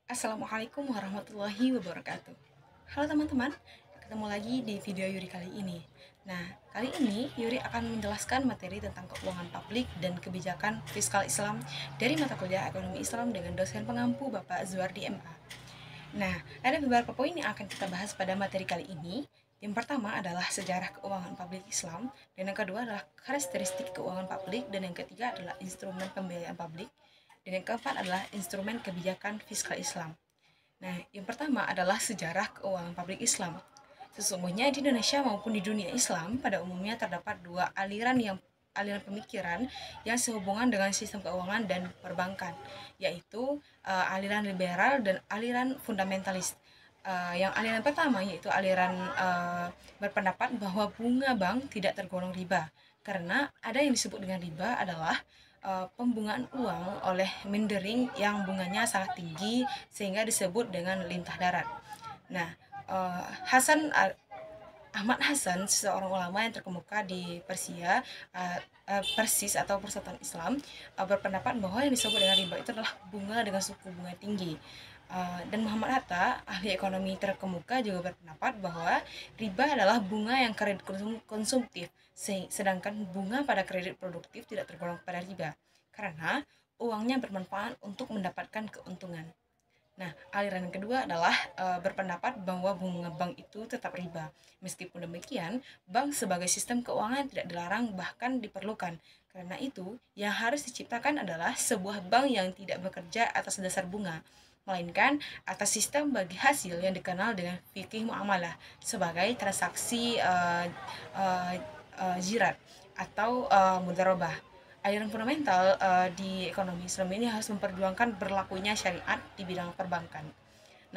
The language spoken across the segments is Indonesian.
Assalamualaikum warahmatullahi wabarakatuh. Halo teman-teman, ketemu lagi di video Yuri kali ini. Nah, kali ini Yuri akan menjelaskan materi tentang keuangan publik dan kebijakan fiskal Islam dari mata kuliah Ekonomi Islam dengan dosen pengampu Bapak Zuardi MA. Nah, ada beberapa poin yang akan kita bahas pada materi kali ini. Yang pertama adalah sejarah keuangan publik Islam, dan yang kedua adalah karakteristik keuangan publik, dan yang ketiga adalah instrumen pembiayaan publik, dan yang keempat adalah instrumen kebijakan fiskal Islam. Nah, yang pertama adalah sejarah keuangan publik Islam. Sesungguhnya di Indonesia maupun di dunia Islam pada umumnya terdapat dua aliran pemikiran yang sehubungan dengan sistem keuangan dan perbankan, yaitu aliran liberal dan aliran fundamentalis. Yang aliran pertama yaitu aliran berpendapat bahwa bunga bank tidak tergolong riba, karena ada yang disebut dengan riba adalah pembungaan uang oleh mindering yang bunganya sangat tinggi sehingga disebut dengan lintah darat. Nah, Hasan Ahmad Hasan, seorang ulama yang terkemuka di Persis atau Persatuan Islam, berpendapat bahwa yang disebut dengan riba itu adalah bunga dengan suku bunga tinggi. Dan Muhammad Hatta, ahli ekonomi terkemuka, juga berpendapat bahwa riba adalah bunga yang kredit konsumtif, sedangkan bunga pada kredit produktif tidak tergolong pada riba, karena uangnya bermanfaat untuk mendapatkan keuntungan. Nah, aliran yang kedua adalah berpendapat bahwa bunga bank itu tetap riba. Meskipun demikian, bank sebagai sistem keuangan tidak dilarang, bahkan diperlukan. Karena itu, yang harus diciptakan adalah sebuah bank yang tidak bekerja atas dasar bunga, melainkan atas sistem bagi hasil yang dikenal dengan fikih muamalah sebagai transaksi jirat atau mudharabah. Aliran fundamental di ekonomi Islam ini harus memperjuangkan berlakunya syariat di bidang perbankan.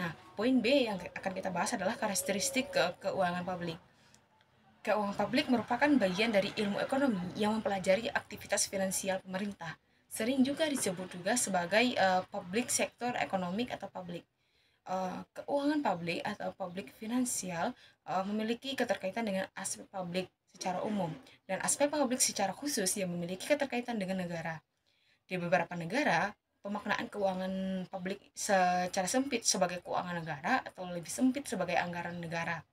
Nah, poin B yang akan kita bahas adalah karakteristik keuangan publik. Keuangan publik merupakan bagian dari ilmu ekonomi yang mempelajari aktivitas finansial pemerintah. Sering juga disebut juga sebagai public sector economic atau publik. Keuangan publik atau publik finansial memiliki keterkaitan dengan aspek publik secara umum dan aspek publik secara khusus yang memiliki keterkaitan dengan negara. Di beberapa negara, pemaknaan keuangan publik secara sempit sebagai keuangan negara atau lebih sempit sebagai anggaran negara.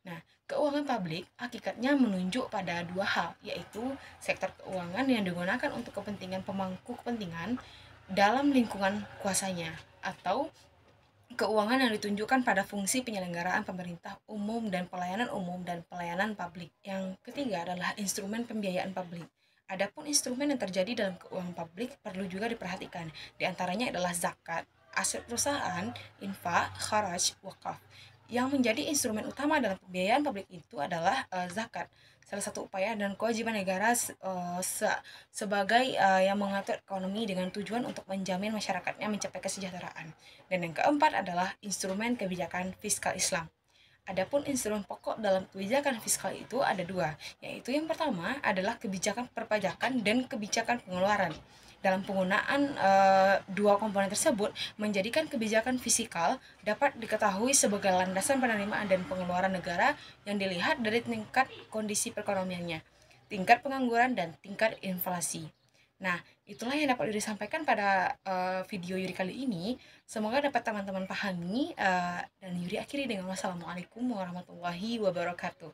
Nah, keuangan publik hakikatnya menunjuk pada dua hal, yaitu sektor keuangan yang digunakan untuk kepentingan pemangku kepentingan dalam lingkungan kuasanya, atau keuangan yang ditunjukkan pada fungsi penyelenggaraan pemerintah umum dan pelayanan publik. Yang ketiga adalah instrumen pembiayaan publik. Adapun instrumen yang terjadi dalam keuangan publik perlu juga diperhatikan. Di antaranya adalah zakat, aset perusahaan, infak, kharaj, wakaf. Yang menjadi instrumen utama dalam pembiayaan publik itu adalah zakat, salah satu upaya dan kewajiban negara sebagai yang mengatur ekonomi dengan tujuan untuk menjamin masyarakatnya mencapai kesejahteraan. Dan yang keempat adalah instrumen kebijakan fiskal Islam. Adapun instrumen pokok dalam kebijakan fiskal itu ada dua, yaitu yang pertama adalah kebijakan perpajakan dan kebijakan pengeluaran. Dalam penggunaan dua komponen tersebut, menjadikan kebijakan fiskal dapat diketahui sebagai landasan penerimaan dan pengeluaran negara yang dilihat dari tingkat kondisi perekonomiannya, tingkat pengangguran, dan tingkat inflasi. Nah, itulah yang dapat disampaikan pada video Yuri kali ini. Semoga dapat teman-teman pahami, dan Yuri akhiri dengan wassalamualaikum warahmatullahi wabarakatuh.